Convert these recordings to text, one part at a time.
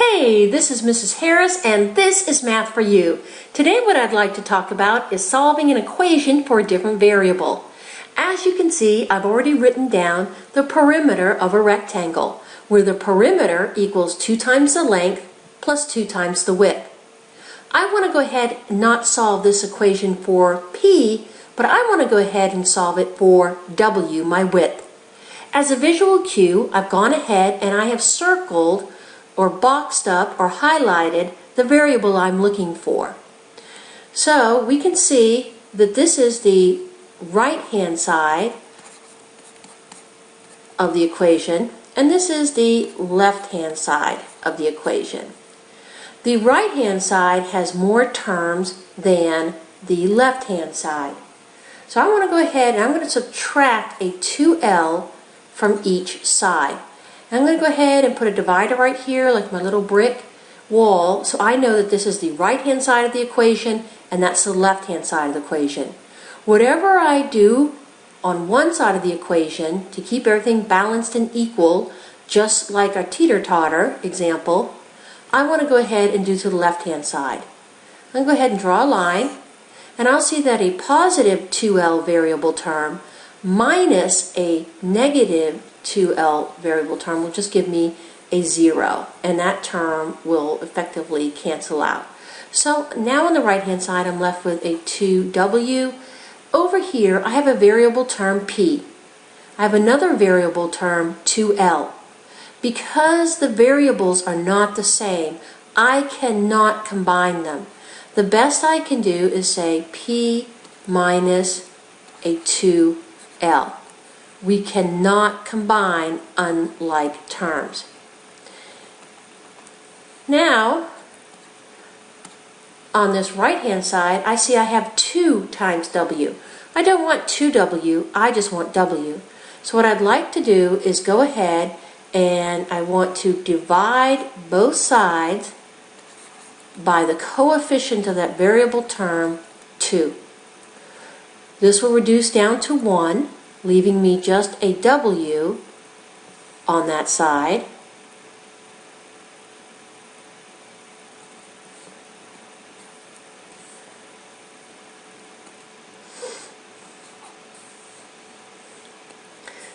Hey, this is Mrs. Harris and this is Math for You. Today what I'd like to talk about is solving an equation for a different variable. As you can see, I've already written down the perimeter of a rectangle, where the perimeter equals 2 times the length plus 2 times the width. I want to go ahead and not solve this equation for P, but I want to go ahead and solve it for W, my width. As a visual cue, I've gone ahead and I have circled or boxed up or highlighted the variable I'm looking for. So we can see that this is the right-hand side of the equation and this is the left-hand side of the equation. The right-hand side has more terms than the left-hand side. So I want to go ahead and I'm going to subtract a 2L from each side. I'm going to go ahead and put a divider right here, like my little brick wall, so I know that this is the right-hand side of the equation and that's the left-hand side of the equation. Whatever I do on one side of the equation to keep everything balanced and equal, just like a teeter-totter example, I want to go ahead and do to the left-hand side. I'm going to go ahead and draw a line, and I'll see that a positive 2L variable term minus a negative 2L variable term will just give me a 0, and that term will effectively cancel out. So now on the right hand side I'm left with a 2W. Over here I have a variable term P. I have another variable term 2L. Because the variables are not the same, I cannot combine them. The best I can do is say P minus a 2L. We cannot combine unlike terms. Now, on this right-hand side, I see I have 2 times W. I don't want 2W, I just want W. So what I'd like to do is go ahead and I want to divide both sides by the coefficient of that variable term, 2. This will reduce down to 1, leaving me just a W on that side.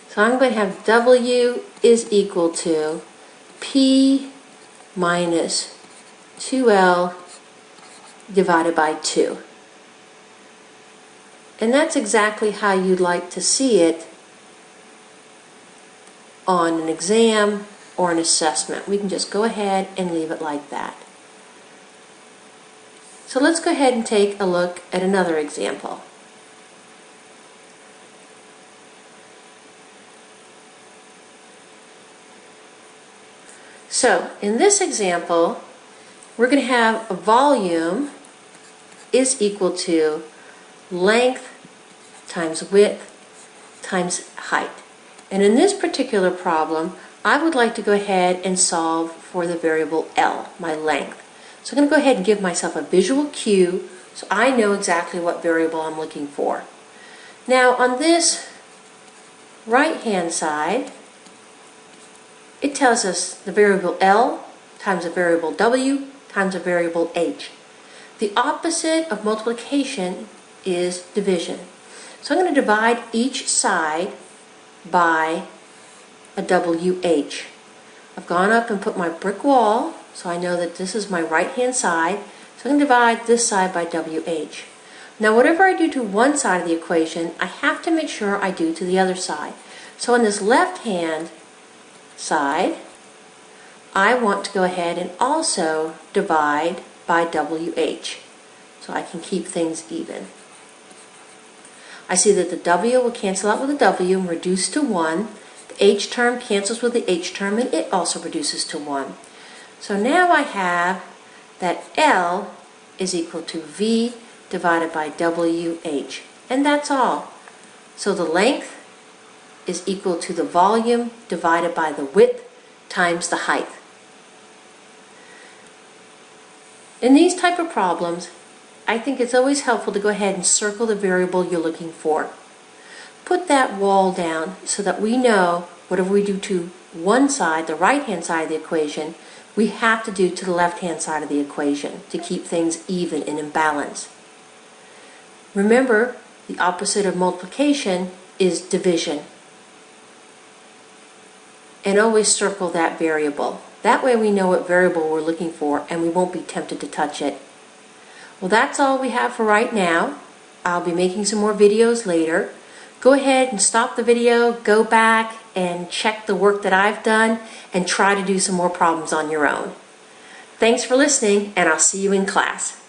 So I'm going to have W is equal to P minus 2L divided by 2. And that's exactly how you'd like to see it on an exam or an assessment. We can just go ahead and leave it like that. So let's go ahead and take a look at another example. So in this example, we're going to have a volume is equal to length times width times height. And in this particular problem, I would like to go ahead and solve for the variable L, my length. So I'm going to go ahead and give myself a visual cue so I know exactly what variable I'm looking for. Now on this right-hand side, it tells us the variable L times a variable W times a variable H. The opposite of multiplication is division. So I'm going to divide each side by a WH. I've gone up and put my brick wall, so I know that this is my right-hand side. So I'm going to divide this side by WH. Now whatever I do to one side of the equation, I have to make sure I do to the other side. So on this left-hand side, I want to go ahead and also divide by WH so I can keep things even. I see that the W will cancel out with the W and reduce to 1. The H term cancels with the H term and it also reduces to 1. So now I have that L is equal to V divided by WH. And that's all. So the length is equal to the volume divided by the width times the height. In these type of problems, I think it's always helpful to go ahead and circle the variable you're looking for. Put that wall down so that we know whatever we do to one side, the right-hand side of the equation, we have to do to the left-hand side of the equation to keep things even and in balance. Remember, the opposite of multiplication is division. And always circle that variable. That way we know what variable we're looking for and we won't be tempted to touch it. Well, that's all we have for right now. I'll be making some more videos later. Go ahead and stop the video, go back and check the work that I've done and try to do some more problems on your own. Thanks for listening, and I'll see you in class.